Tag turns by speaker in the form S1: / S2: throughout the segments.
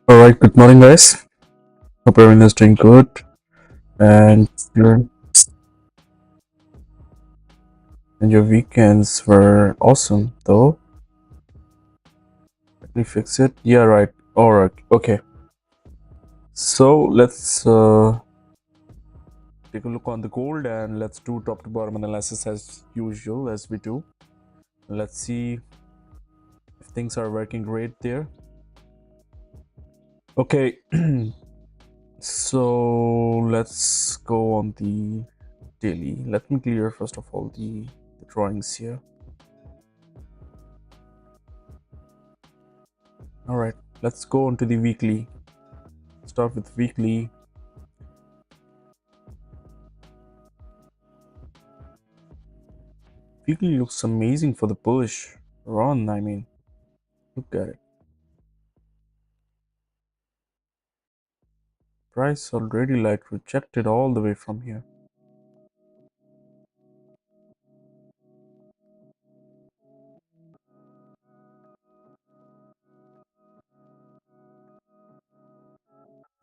S1: All right, good morning, guys. Hope everyone is doing good. And your and your weekends were awesome, though. Let me fix it. Yeah, right. All right. Okay. So let's take a look on the gold and let's do top to bottom analysis as usual, as we do. Let's see if things are working great there. Okay. So let's go on the daily. Let me clear first of all the drawings here. All right, let's go on to the weekly. Start with weekly. Weekly looks amazing for the bullish run. I mean, look at it. Price already like rejected all the way from here.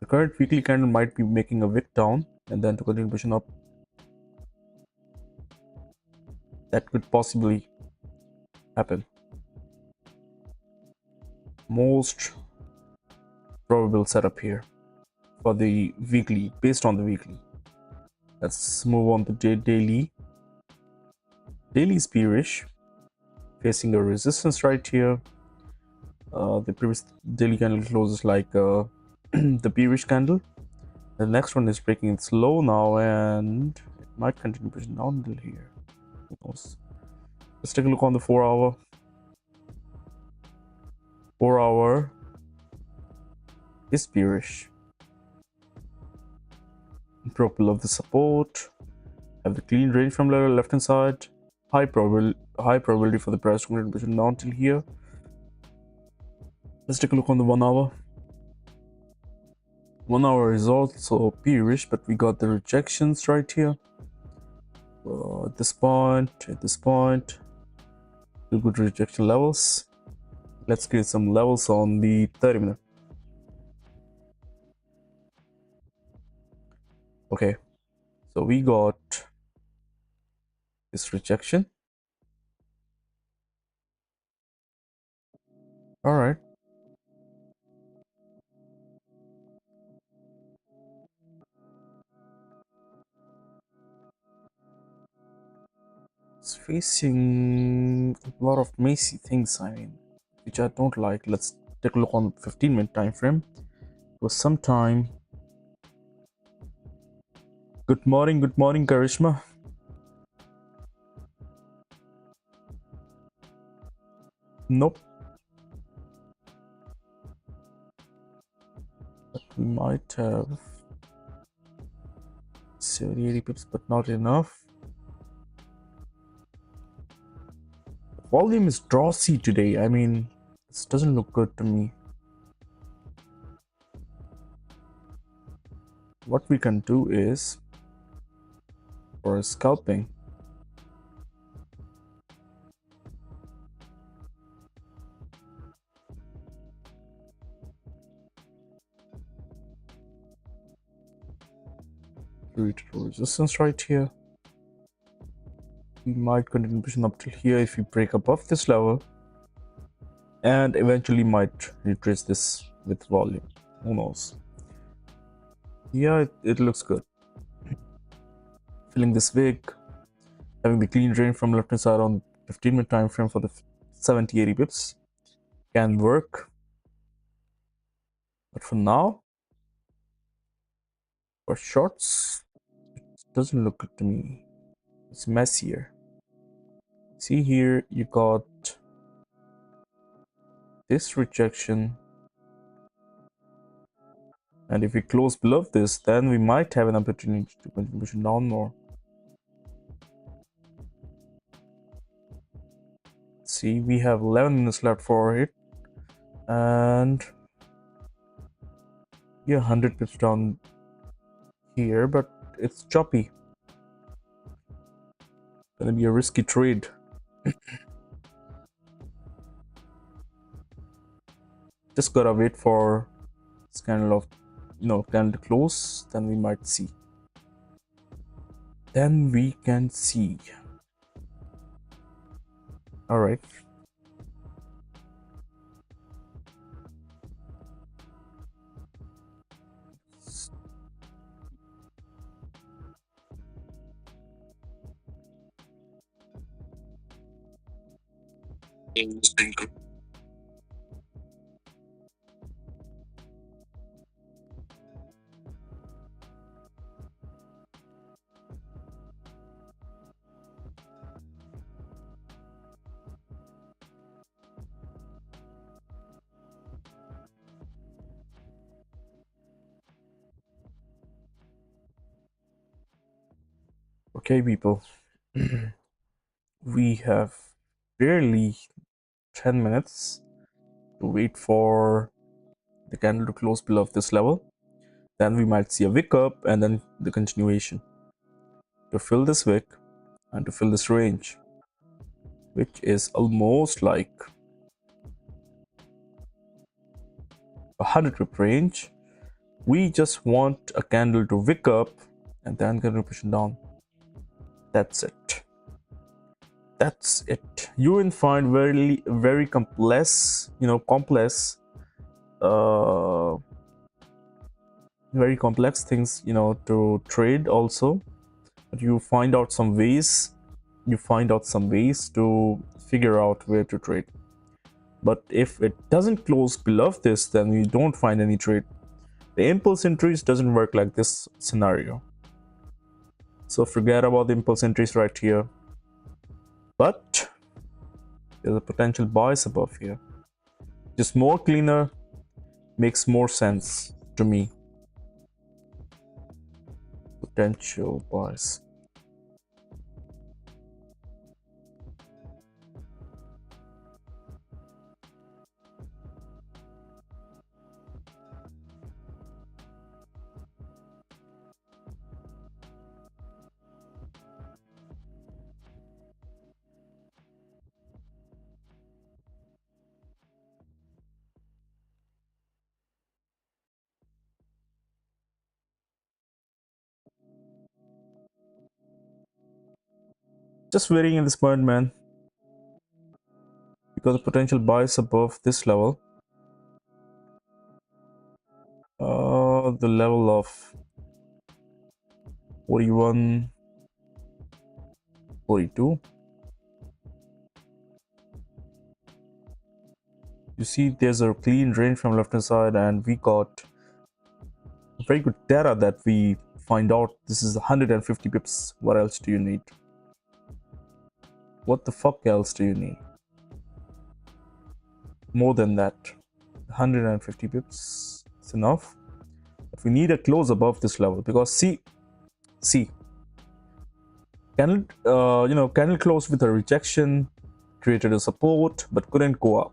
S1: The current weekly candle might be making a wick down and then to continue pushing up. That could possibly happen. Most probable setup here for the weekly, based on the weekly. Let's move on to daily. Daily is bearish, facing a resistance right here. The previous daily candle closes like the bearish candle. The next one is breaking its low now, and it might continue pushing down until here. Who knows? Let's take a look on the 4 hour. 4 hour is bearish. Broke below the support. Have the clean range from the left hand side. High probability for the price to continue pushing down till here. Let's take a look on the 1 hour. 1 hour is also bearish, but we got the rejections right here. At this point, two good rejection levels. Let's get some levels on the 30-minute. Okay, so we got this rejection. All right. It's facing a lot of messy things, I mean, which I don't like. Let's take a look on the 15-minute time frame. For some time. Good morning, Karishma. Nope. But we might have 70, 80 pips, but not enough. Volume is drossy today. I mean, this doesn't look good to me. What we can do is, for scalping, reach resistance right here. We might continue pushing up till here if we break above this level, and eventually might retrace this with volume. Who knows? Yeah, it looks good. Filling this wick, having the clean drain from left hand side on 15-minute time frame for the 70-80 pips can work. But for now, for shorts, it doesn't look good to me. It's messier. See here, you got this rejection, and if we close below this, then we might have an opportunity to continue pushing down more. See, we have 11 minutes left for it, and yeah, 100 pips down here, but it's choppy. Gonna be a risky trade. Just gotta wait for this candle of, candle close, then we might see. Then we can see. All right. Okay, people. We have barely 10 minutes to wait for the candle to close below this level. Then we might see a wick up and then the continuation to fill this wick and to fill this range, which is almost like a 100 pip range. We just want a candle to wick up and then candle push down. That's it. That's it. You will find very complex, uh, very complex things, to trade also. But you find out some ways. You find out some ways to figure out where to trade. But if it doesn't close below this, then you don't find any trade. The impulse entries doesn't work like this scenario. So forget about the impulse entries right here. But there's a potential bias above here. Just more cleaner, makes more sense to me. Potential bias. Just waiting in this point, man, because the potential bias above this level, the level of 41, 42. You see there's a clean range from left hand side, and we got very good data that we find out this is 150 pips. What else do you need? What the fuck else do you need? More than that, 150 pips is enough. But we need a close above this level, because see, candle closed with a rejection, created a support, but couldn't go up,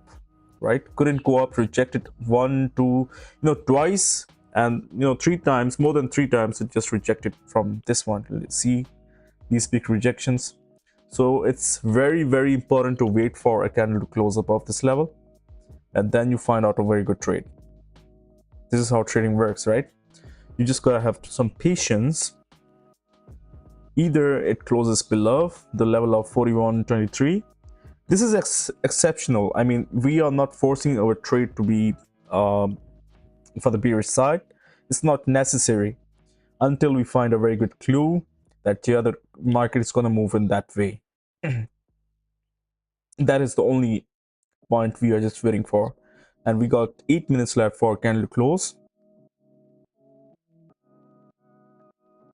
S1: right? Couldn't go up, rejected one, two, twice, and three times, more than three times, it just rejected from this one. Let's see these big rejections. So it's very important to wait for a candle to close above this level, and then you find out a very good trade. This is how trading works, right? You just gotta have some patience. Either it closes below the level of 41.23. This is exceptional. I mean, we are not forcing our trade to be for the bearish side. It's not necessary until we find a very good clue that the other market is going to move in that way. That is the only point we are just waiting for. And we got 8 minutes left for candle to close.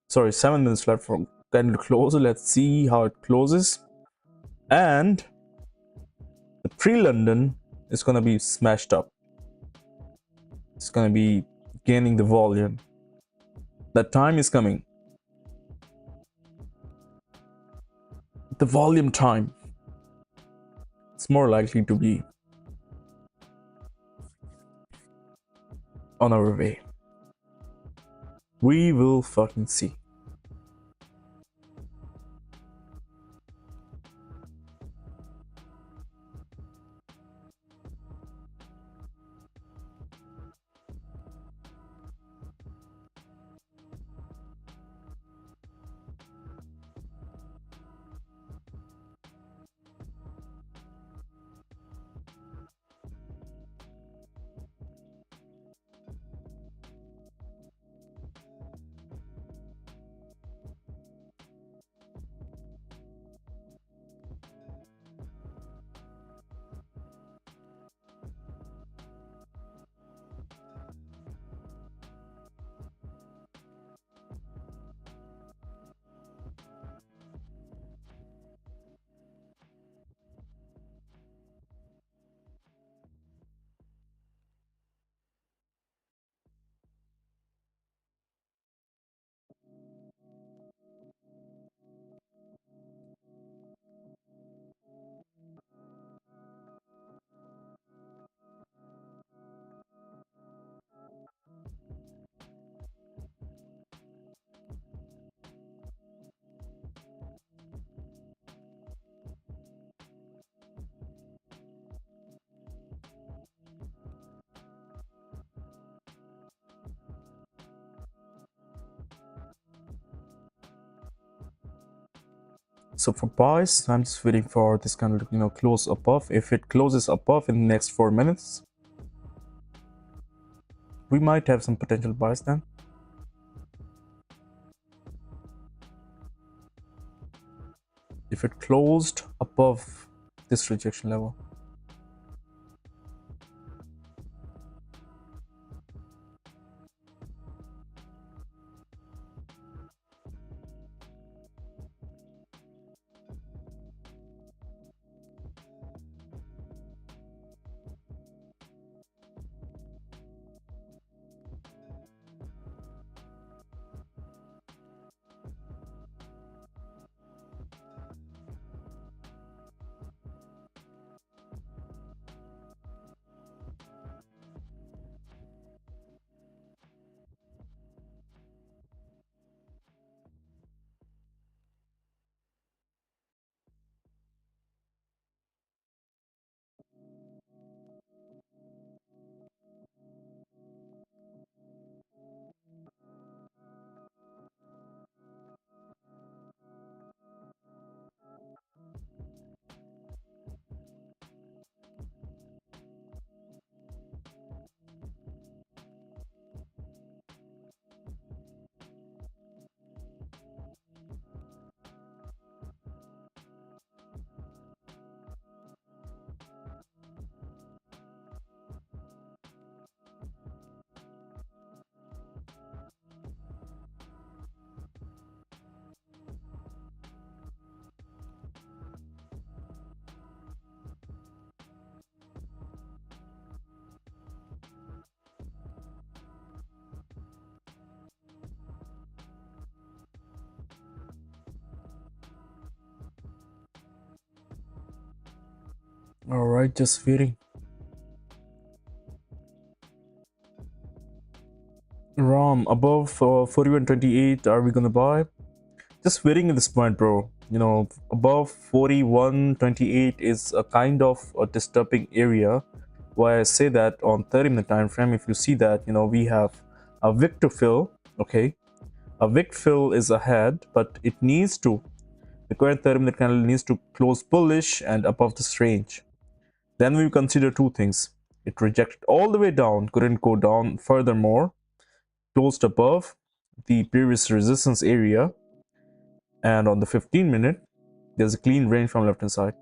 S1: Sorry, 7 minutes left for candle to close. Let's see how it closes. And the pre-London is going to be smashed up. It's going to be gaining the volume. That time is coming. The volume time. It's more likely to be on our way. We will fucking see. So for buys, I'm just waiting for this kind of close above. If it closes above in the next 4 minutes, we might have some potential buys then. If it closed above this rejection level. All right, just waiting. Rom above 41.28. Are we gonna buy? Just waiting at this point, bro. Above 41.28 is a kind of a disturbing area. Why I say that on 30-minute time frame, if you see that, we have a wick to fill. Okay, a wick fill is ahead, but it needs to. The current 30-minute candle needs to close bullish and above this range. Then we consider two things. It rejected all the way down, couldn't go down furthermore, closed above the previous resistance area, and on the 15-minute, there's a clean range from left hand side.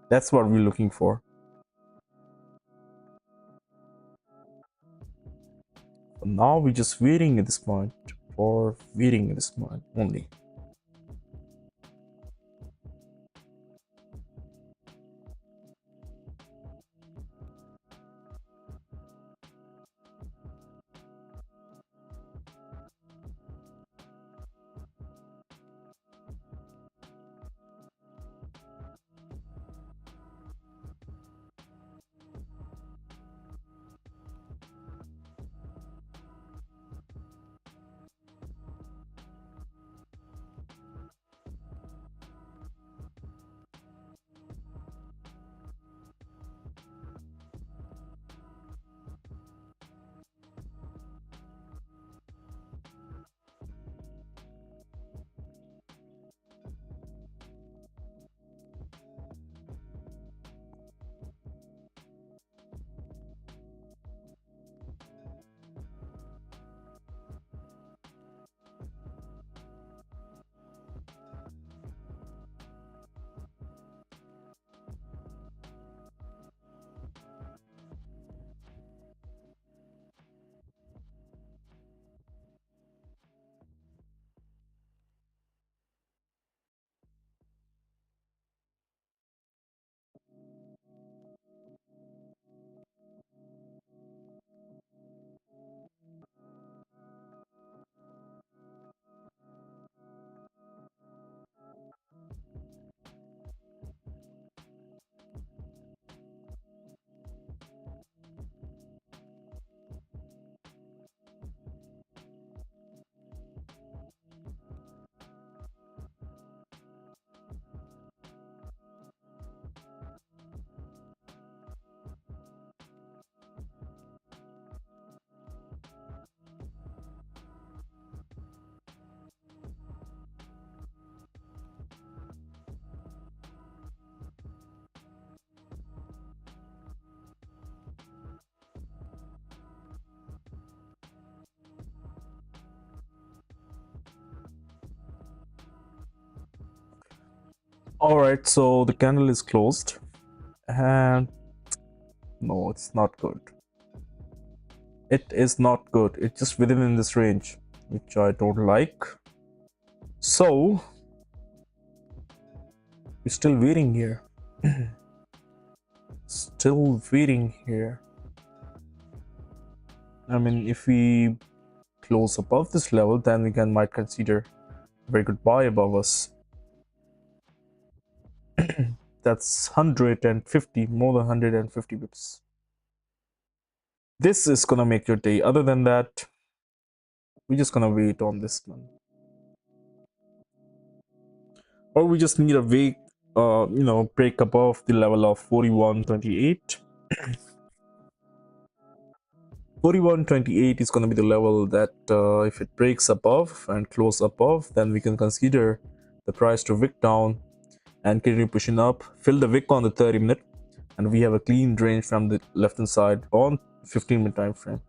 S1: That's what we're looking for. But now we're just waiting at this point, or waiting at this point only. All right, so the candle is closed, and no, it's not good. It is not good. It's just within in this range, which I don't like. So we're still waiting here. Still waiting here. I mean, if we close above this level, then we might consider a very good buy above us. That's 150, more than 150 pips. This is gonna make your day. Other than that, we're just gonna wait on this one. Or we just need a weak, break above the level of 41.28. 41.28 is going to be the level that if it breaks above and close above, then we can consider the price to wick down and continue pushing up, fill the wick on the 30-minute, and we have a clean range from the left hand side on 15-minute time frame.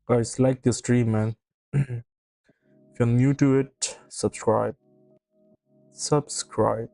S1: Guys, like this stream, man. If you're new to it, subscribe. Subscribe.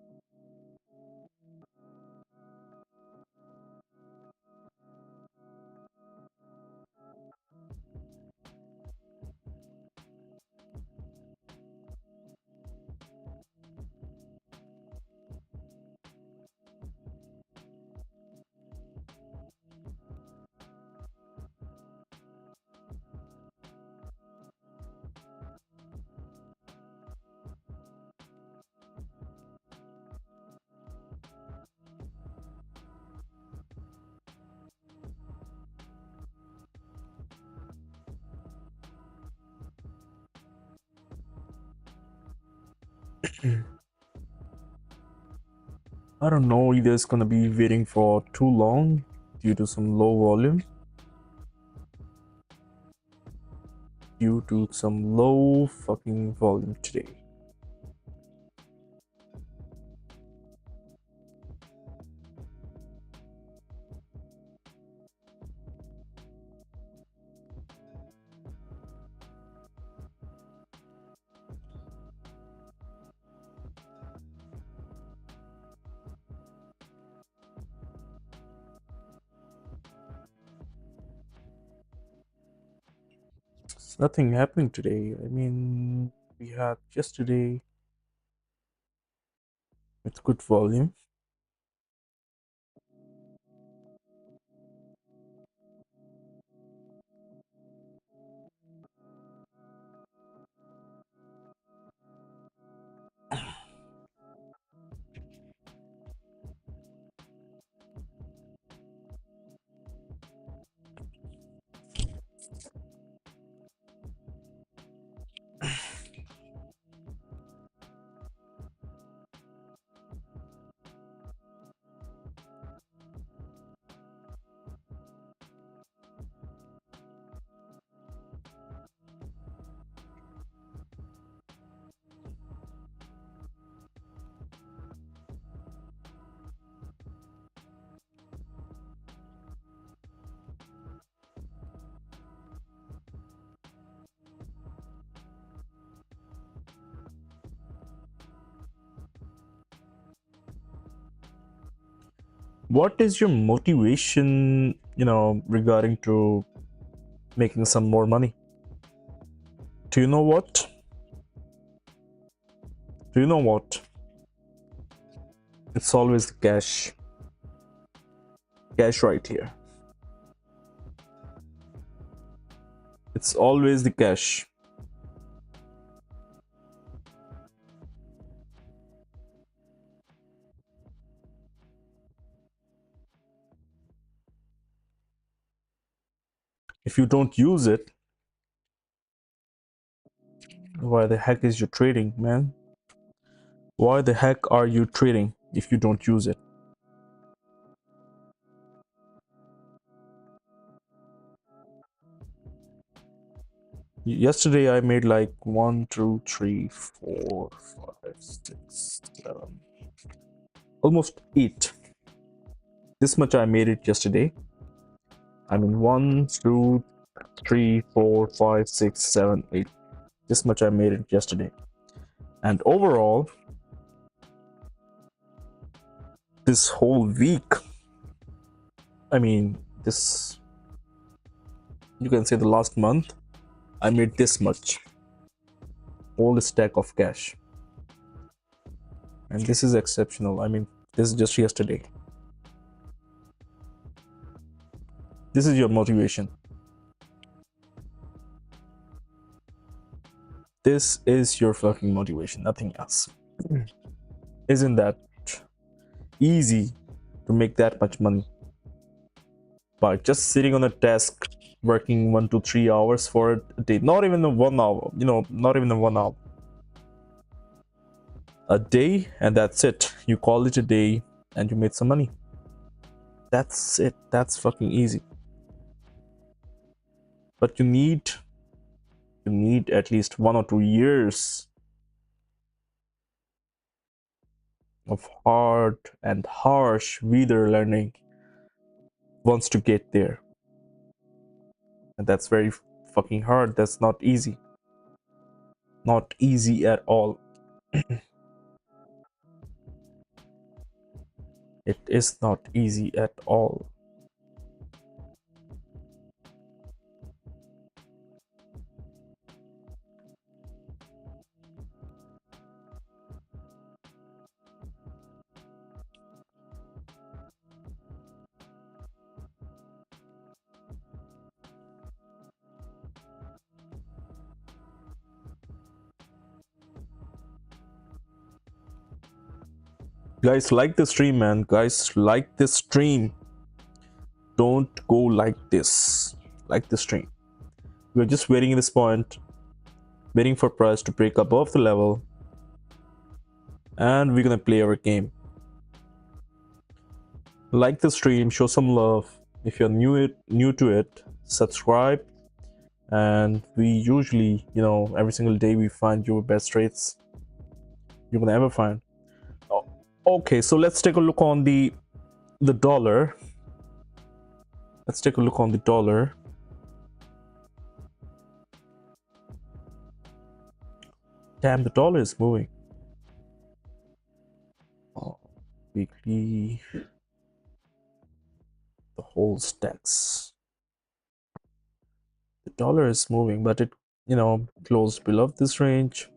S1: I don't know, either it's gonna be waiting for too long due to some low volume. Due to some low fucking volume today. There's nothing happening today. I mean, we had yesterday with good volume. What is your motivation, regarding to making some more money? Do you know what? Do you know what? It's always the cash. Cash right here. It's always the cash. If you don't use it, why the heck is you trading, man? Why the heck are you trading if you don't use it? Yesterday I made like 1, 2, 3, 4, 5, 6, 7, almost 8. This much I made it yesterday. I mean 1, 2, 3, 4, 5, 6, 7, 8. This much I made it yesterday. And overall, this whole week, I mean this, you can say the last month, I made this much. Whole stack of cash. And this is exceptional. I mean, this is just yesterday. This is your motivation. This is your fucking motivation, nothing else. Isn't that easy to make that much money by just sitting on a desk working 1 to 3 hours for a day? Not even a 1 hour, not even a 1 hour. A day, and that's it. You call it a day and you made some money. That's it. That's fucking easy. But you need at least 1 or 2 years of hard and harsh weather learning once to get there. And that's very fucking hard. That's not easy. Not easy at all. It is not easy at all. Guys, like the stream, man. Guys, like this stream. Don't go like this. Like the stream. We're just waiting in this point, waiting for price to break above the level, and we're gonna play our game. Like the stream, show some love. If you're new to it, subscribe. And we usually, every single day we find your best rates you can ever find. Okay, so let's take a look on the dollar. Let's take a look on the dollar. Damn, the dollar is moving. Weekly, the whole stacks. The dollar is moving, but it, closed below this range.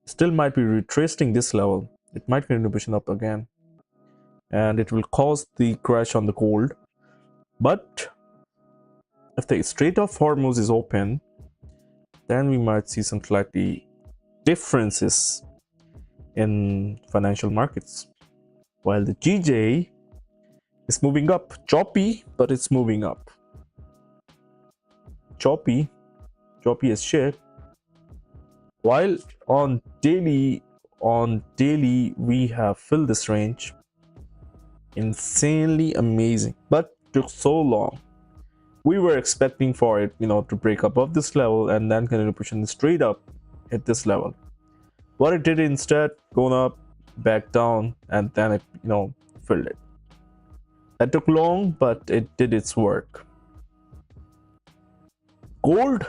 S1: Still might be retracing this level. It might continue pushing up again, and it will cause the crash on the gold. But if the Strait of Hormuz is open, then we might see some slightly differences in financial markets. While the GJ is moving up, choppy, but it's moving up. Choppy as shit. While on daily we have filled this range. Insanely amazing, but took so long. We were expecting for it, to break above this level and then continue pushing straight up, hit this level. What it did instead, going up, back down, and then it, filled it. That took long, but it did its work. Gold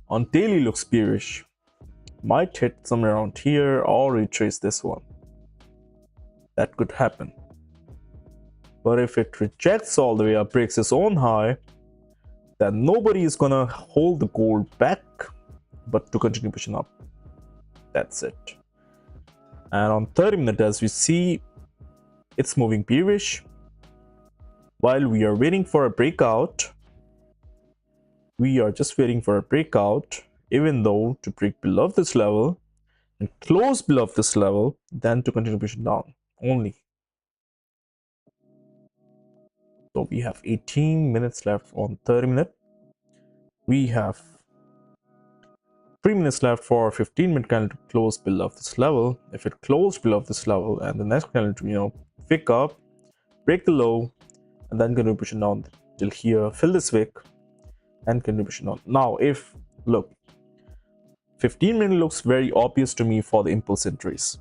S1: on daily looks bearish. Might hit somewhere around here or retrace this one. That could happen. But if it rejects all the way up, breaks its own high, then nobody is gonna hold the gold back. but to continue pushing up. That's it. And on 30-minute, as we see, it's moving bearish. While we are waiting for a breakout, we are just waiting for a breakout, even though to break below this level and close below this level, then to continue pushing down only. So we have 18 minutes left on 30-minute. We have 3 minutes left for 15-minute candle to close below this level. If it closed below this level and the next candle to pick up, break the low, and then continue pushing down till here, fill this wick, and continue pushing down. Now, if look, 15-minute looks very obvious to me for the impulse entries.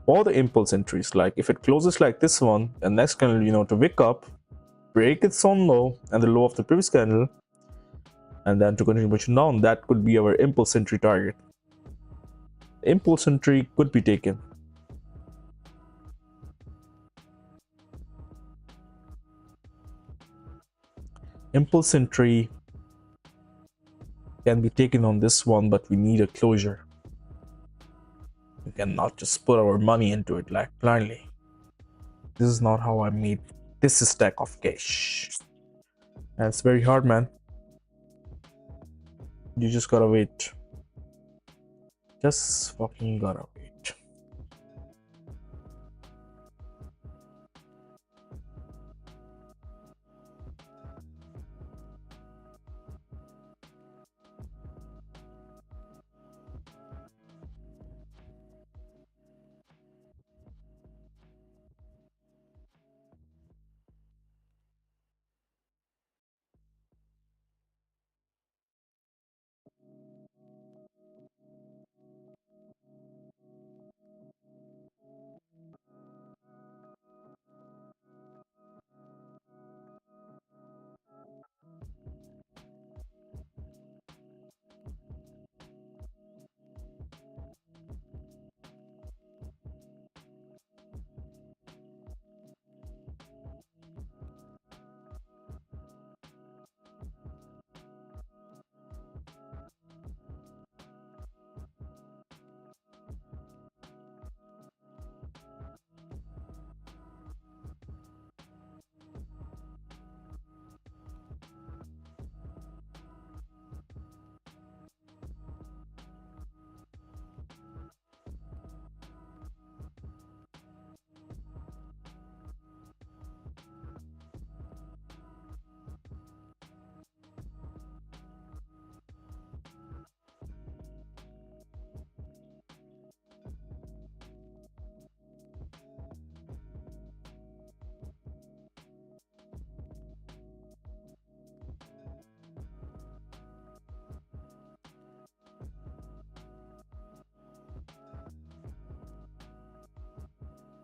S1: For the impulse entries, like if it closes like this one, and next candle, to wick up, break its own low and the low of the previous candle, and then to continue pushing down, that could be our impulse entry target. The impulse entry could be taken. Impulse entry can be taken on this one, but we need a closure. We cannot just put our money into it like blindly. This is not how I made this stack of cash. And it's very hard, man. You just gotta wait. Just fucking gotta wait.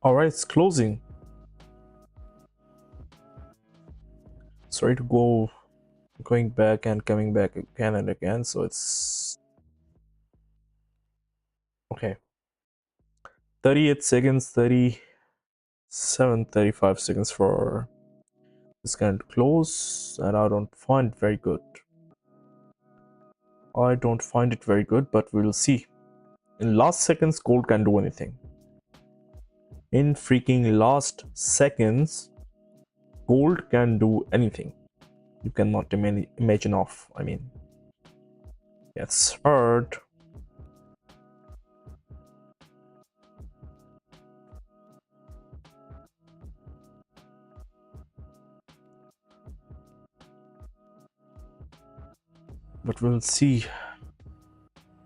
S1: Alright, it's closing. Sorry to going back and coming back again and again, so it's okay. 38 seconds, 37, 35 seconds for this kind to close, and I don't find it very good. I don't find it very good, but we'll see. In last seconds, gold can do anything. In freaking last seconds, gold can do anything. You cannot imagine of. I mean, it's hard. But we'll see.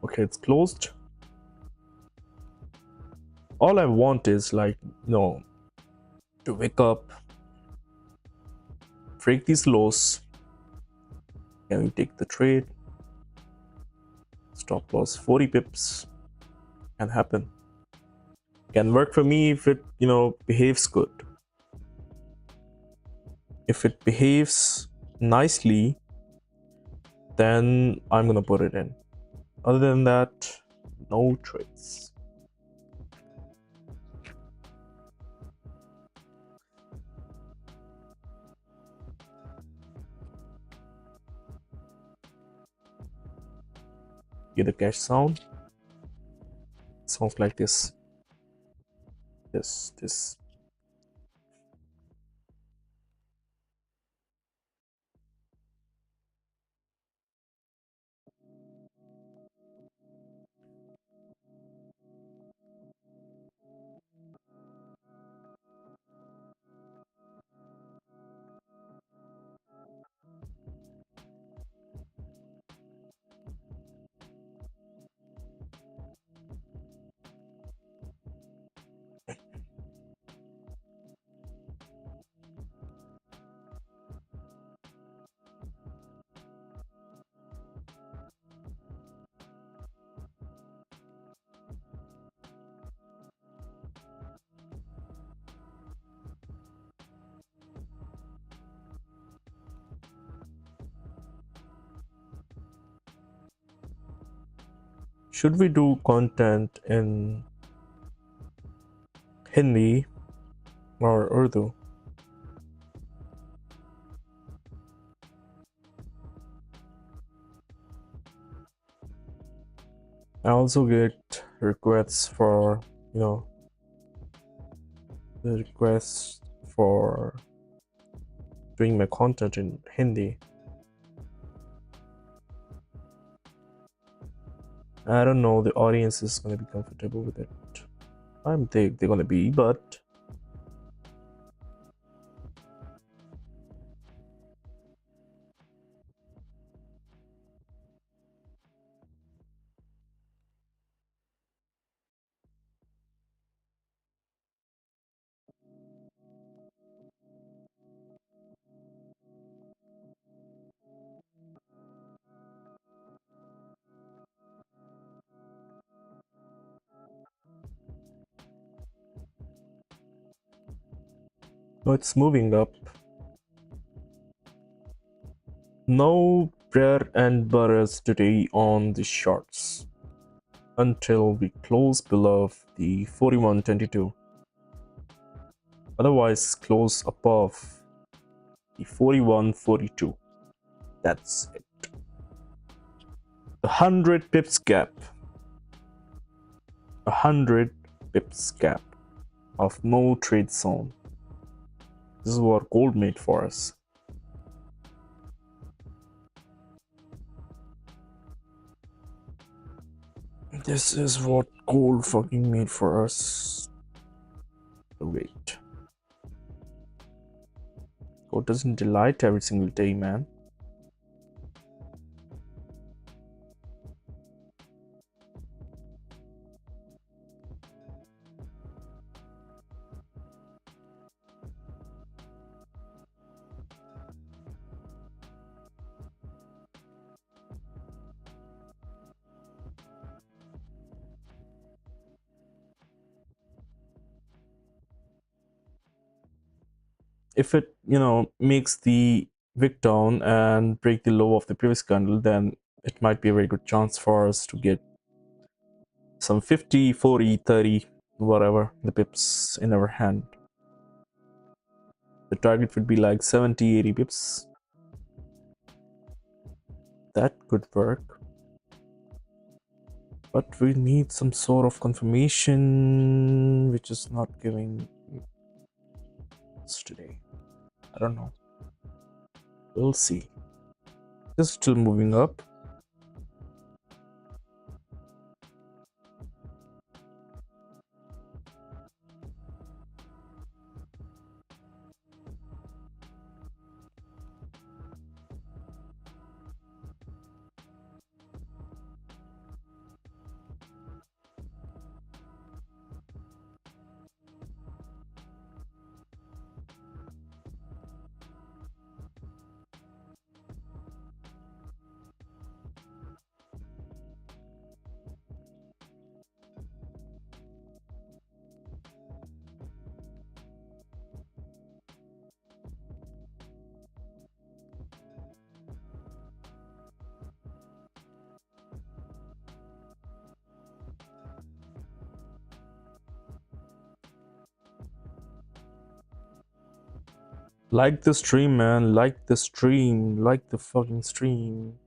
S1: Okay, it's closed. All I want is to wake up, break these lows. Can we take the trade? Stop loss 40 pips can happen. Can work for me if it behaves good. If it behaves nicely, then I'm gonna put it in. Other than that, no trades. get the cash sound. It sounds like this. This. Should we do content in Hindi or Urdu? I also get requests for, the requests for doing my content in Hindi. I don't know the audience is gonna be comfortable with it. I'm think they're gonna be, but no, it's moving up. No bread and butters today on the shorts until we close below the 41.22. Otherwise, close above the 41.42. That's it. The 100 pips gap. 100 pips gap of no trade zone. This is what gold made for us. This is what gold fucking made for us. Wait. Gold doesn't delight every single day, man. If it, makes the wick down and break the low of the previous candle, then it might be a very good chance for us to get some 50, 40, 30, whatever the pips in our hand. The target would be like 70, 80 pips. That could work. But we need some sort of confirmation, which is not giving us today. I don't know. We'll see. It's still moving up. Like the stream, man. Like the stream. Like the fucking stream.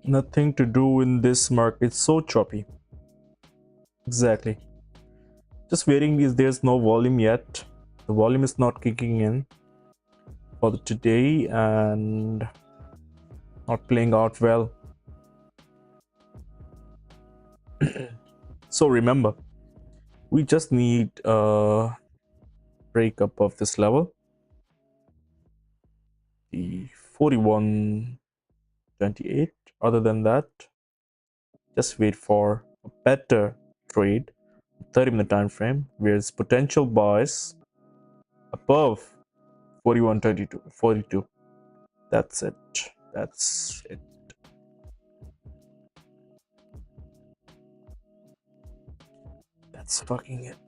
S1: Nothing to do in this market. So choppy. Exactly. Just waiting is there's no volume yet. The volume is not kicking in for the today and not playing out well. So remember, we just need a break above this level, the 41.28. Other than that, just wait for a better trade, 30-minute time frame, where it's potential buys above 41.22, 42. That's it. That's it. That's fucking it.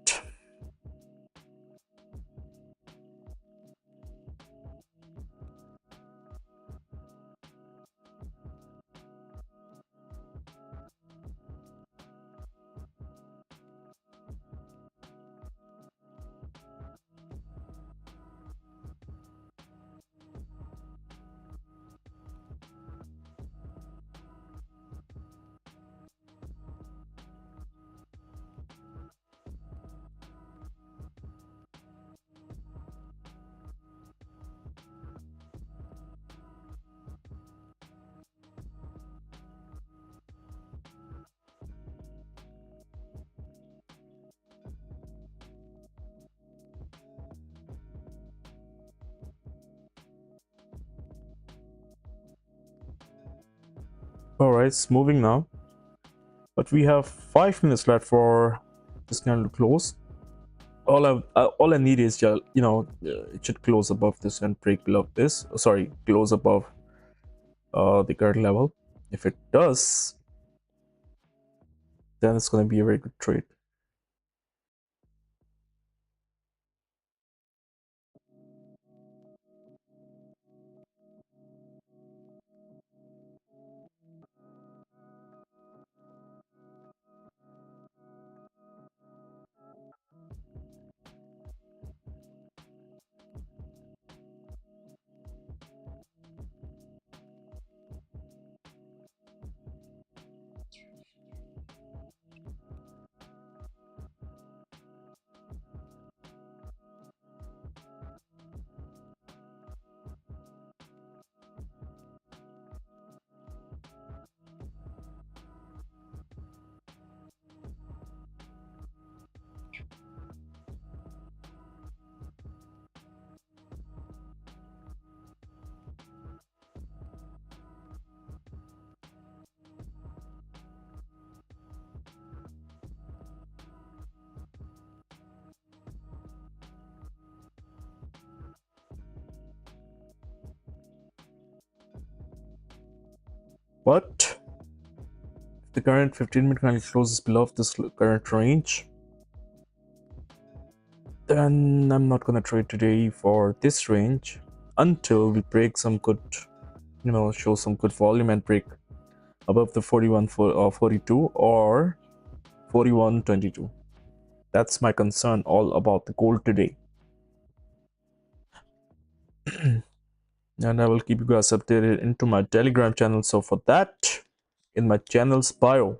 S1: Alright, it's moving now. But we have 5 minutes left for this candle to close. All I need is just, it should close above this and break below this. Sorry, close above the current level. If it does, then it's going to be a very good trade. But if the current 15-minute candle closes below this current range, then I'm not going to trade today for this range until we break some good, show some good volume and break above the 42 or 41.22. That's my concern all about the gold today. And I will keep you guys updated into my Telegram channel. So for that, in my channel's bio,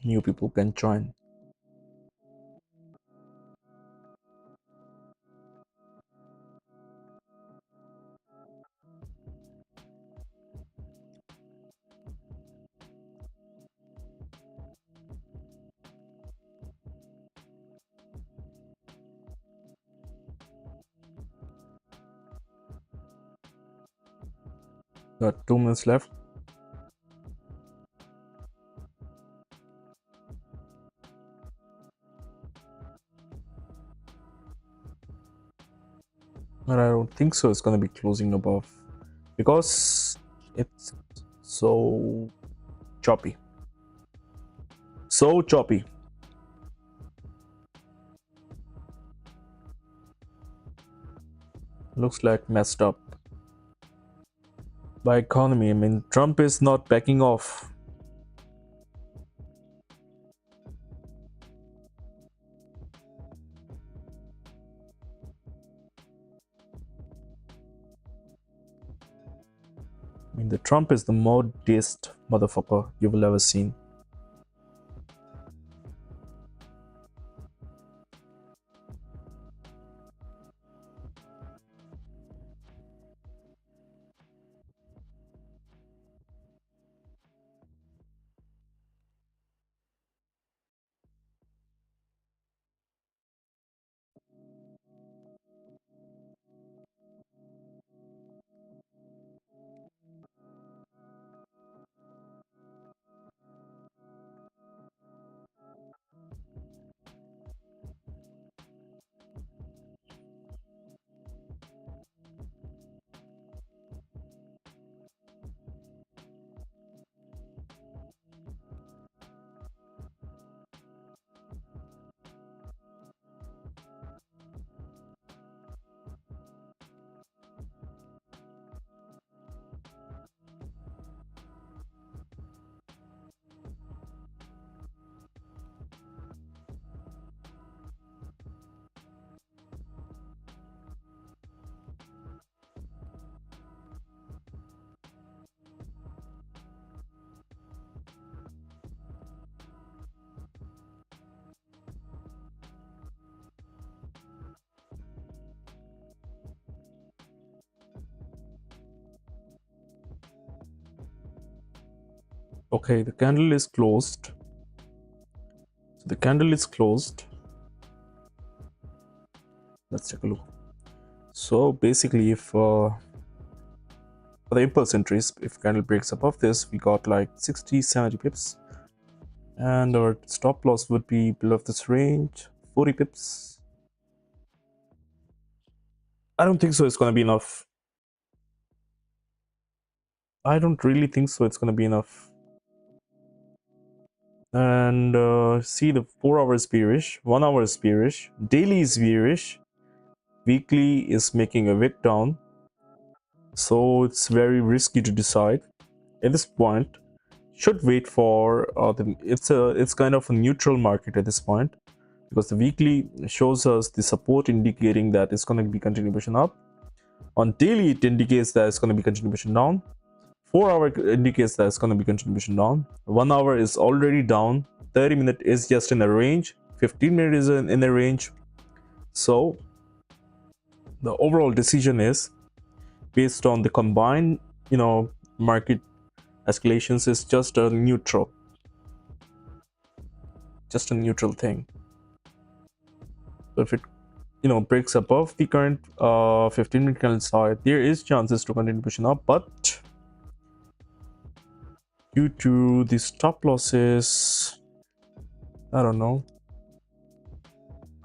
S1: new people can join. Got 2 minutes left. But I don't think so. It's gonna be closing above because it's so choppy. So choppy. Looks like messed up by economy. I mean, Trump is not backing off. I mean, the Trump is the modest motherfucker you will ever seen. Okay, the candle is closed. So the candle is closed. Let's take a look. So basically, if for the impulse entries, if candle breaks above this, we got like 60-70 pips, and our stop loss would be below this range, 40 pips. I don't think so it's gonna be enough. I don't really think so it's gonna be enough. And see, the 4 hours bearish, 1 hour is bearish, daily is bearish, weekly is making a wick down. So it's very risky to decide at this point. Should wait for it's kind of a neutral market at this point, because the weekly shows us the support indicating that it's going to be continuation up. On daily, it indicates that it's going to be continuation down. 4 hour indicates that it's going to be continuation down. 1 hour is already down. 30 minute is just in a range. 15 minute is in a range. So the overall decision is based on the combined, market escalations, is just a neutral thing. So if it breaks above the current 15-minute candle side, there is chances to continue pushing up, but due to the stop losses, I don't know.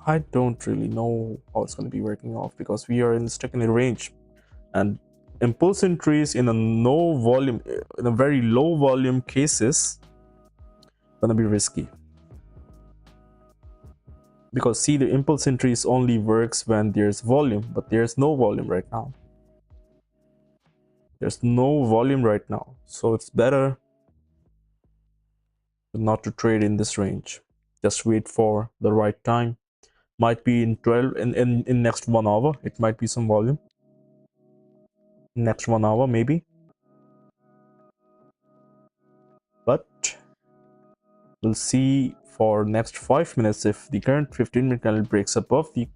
S1: I don't really know how it's going to be working off, because we are stuck in a range, and impulse entries in a very low volume cases gonna be risky, because see, the impulse entries only works when there's volume, but there's no volume right now. So it's better not to trade in this range. Just wait for the right time. Might be in next 1 hour, it might be some volume next 1 hour maybe, but we'll see for next 5 minutes. If the current 15-minute candle breaks above the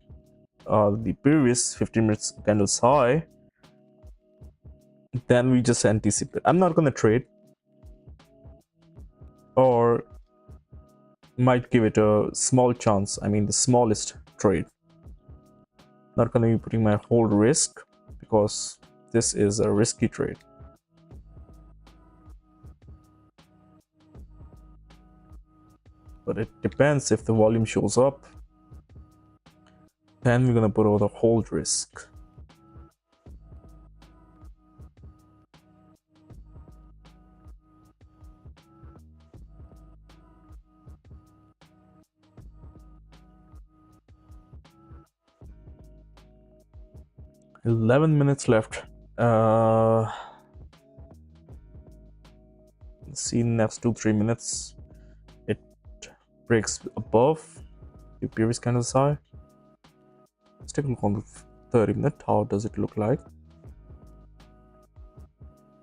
S1: previous 15 minutes candle's high, then we just anticipate. I'm not gonna trade, or might give it a small chance. I mean, the smallest trade. Not gonna be putting my whole risk, because this is a risky trade. But it depends. If the volume shows up, then we're gonna put out a hold risk. $11 minutes left. Let's see, next 2-3 minutes it breaks above the previous candle's high. Let's take a look on the 30 minute. How does it look like?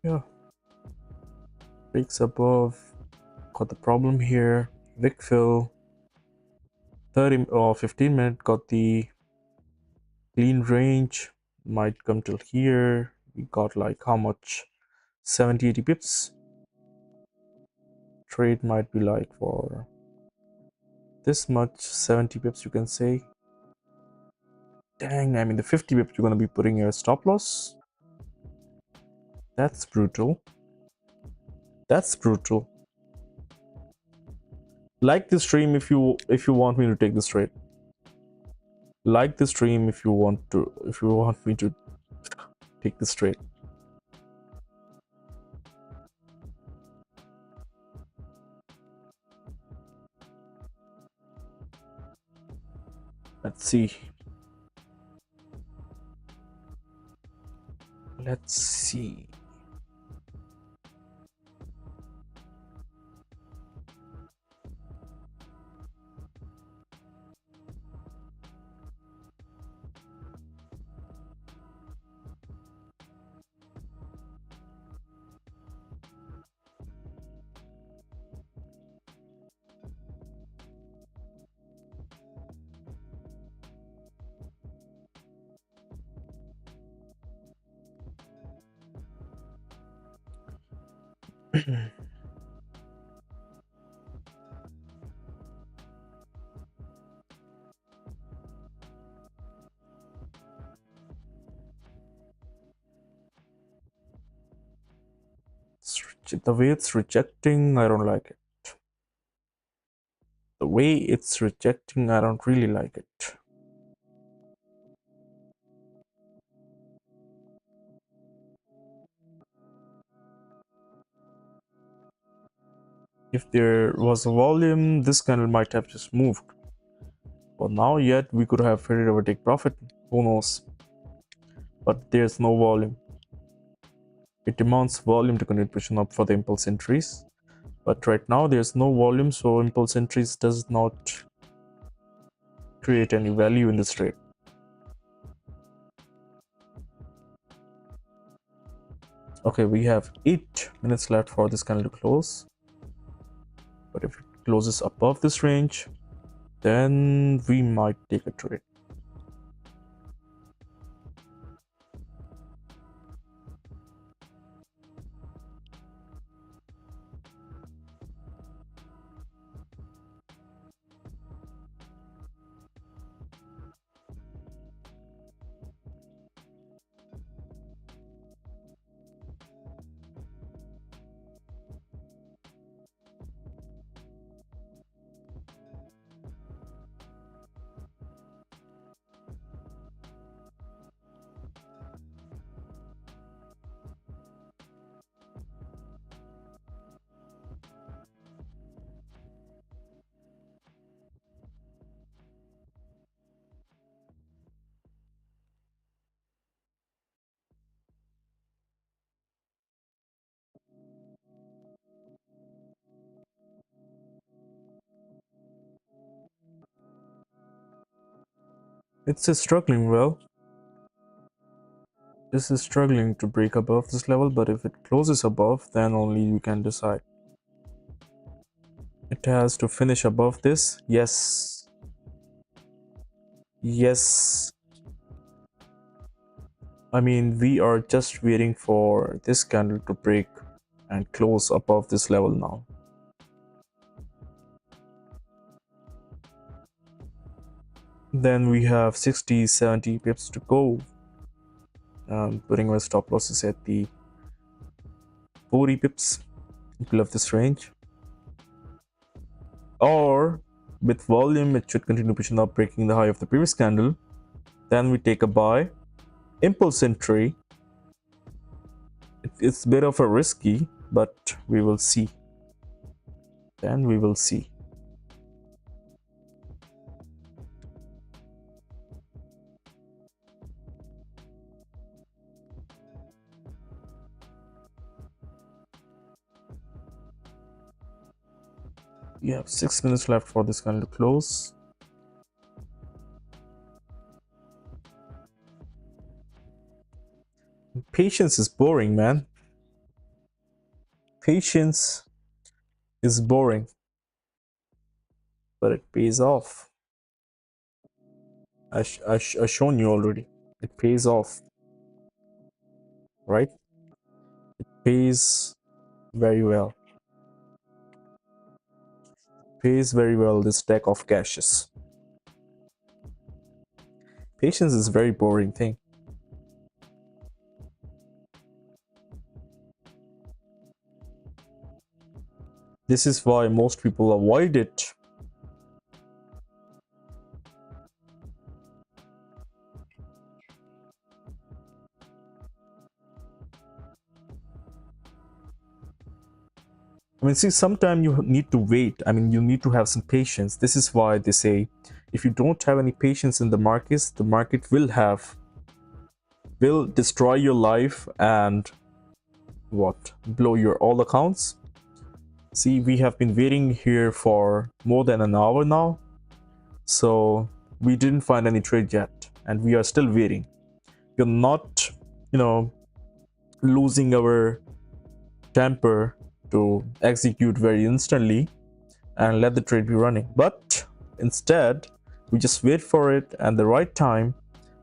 S1: Yeah, breaks above, got the problem here. Wick fill 30 or 15 minute, got the clean range, might come till here. We got like how much, 70-80 pips. Trade might be like for this much, 70 pips you can say. Dang, I mean the 50 pips you're gonna be putting your stop loss. That's brutal. That's brutal. Like this stream if you want me to take this trade. Like the stream if you want me to take this trade. Let's see. Let's see. The way it's rejecting, I don't like it. The way it's rejecting, I don't really like it. If there was a volume, this candle might have just moved. But now yet we could have faded over take profit. Who knows? But there's no volume. It demands volume to continue pushing up for the impulse entries. But right now there's no volume, so impulse entries does not create any value in this trade. Okay, we have 8 minutes left for this candle to close. But if it closes above this range, then we might take a trade. It's struggling well. This is struggling to break above this level, but if it closes above, then only we can decide. It has to finish above this. Yes. Yes. I mean, we are just waiting for this candle to break and close above this level now. Then we have 60-70 pips to go. Putting my stop losses at the 40 pips below this range. Or with volume, it should continue pushing up, breaking the high of the previous candle. Then we take a buy. Impulse entry. It's a bit of a risky, but we will see. Then we will see. We have 6 minutes left for this candle to close. Patience is boring, man. Patience is boring, but it pays off. I shown you already. It pays off, right? Pays very well. Pays very well this deck of cashes. Patience is a very boring thing. This is why most people avoid it. I mean, see, sometimes you need to wait. I mean, you need to have some patience. This is why they say, if you don't have any patience in the market will destroy your life and what? Blow your all accounts. See, we have been waiting here for more than an hour now. So we didn't find any trade yet, and we are still waiting. You're not, losing our temper to execute very instantly and let the trade be running, but instead we just wait for it and the right time.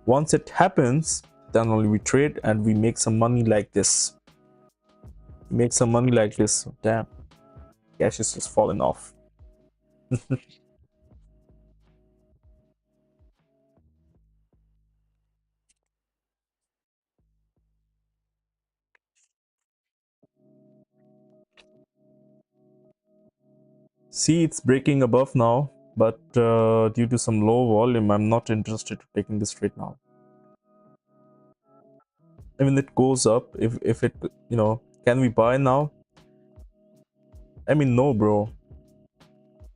S1: Once it happens, then only we trade and we make some money like this. Damn, cash is just falling off. See, it's breaking above now, but due to some low volume, I'm not interested in taking this trade now. I mean, it goes up. If it, can we buy now? I mean, no, bro.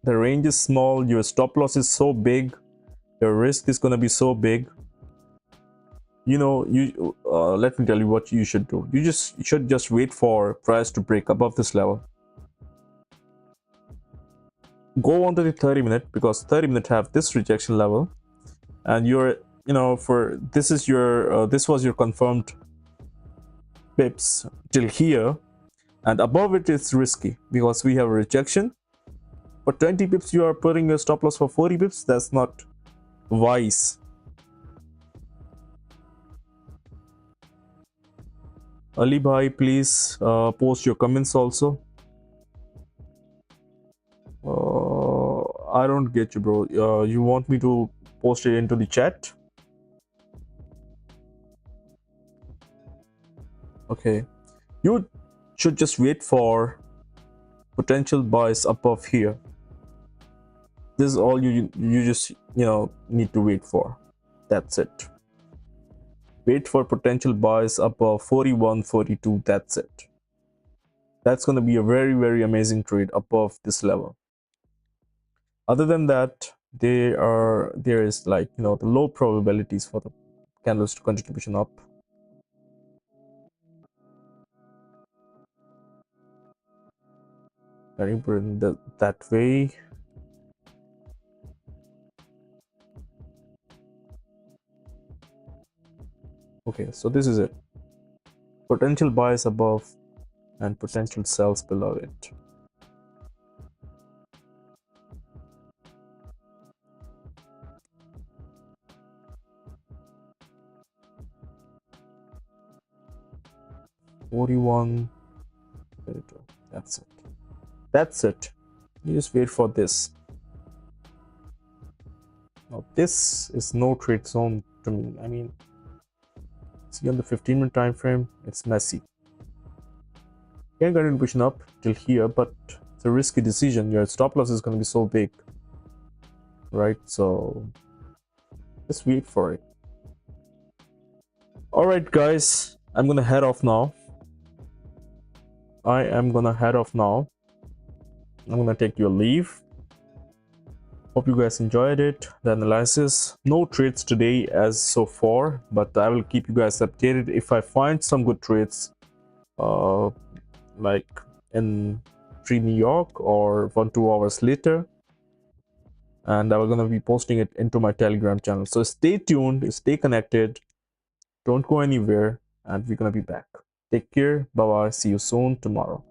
S1: The range is small. Your stop loss is so big. Your risk is gonna be so big. Let me tell you what you should do. You should just wait for price to break above this level. Go on to the 30-minute, because 30-minute have this rejection level, and you're, for this is your this was your confirmed pips till here, and above it is risky because we have a rejection. For 20 pips you are putting your stop loss for 40 pips. That's not wise. Ali bhai, please post your comments also. I don't get you, bro. You want me to post it into the chat? Okay, you should just wait for potential buys above here. This is all you just need to wait for. That's it. Wait for potential buys above 41, 42. That's it. That's going to be a very, very amazing trade above this level. Other than that, there is the low probabilities for the candles to continue pushing up. Very important that way. Okay, so this is it. Potential buys above and potential sells below it. That's it. That's it. You just wait for this. Now this is no trade zone to me. I mean, see, on the 15-minute time frame, it's messy. Can't continue pushing up till here, but it's a risky decision. Your stop loss is going to be so big, right? So just wait for it. All right, guys, I'm gonna head off now. I'm gonna take your leave. Hope you guys enjoyed it, the analysis. No trades today as so far, but I will keep you guys updated if I find some good trades, like in New York or 1-2 hours later, and I'm gonna be posting it into my Telegram channel. So stay tuned, stay connected, don't go anywhere, and we're gonna be back. Take care, bye bye, see you soon tomorrow.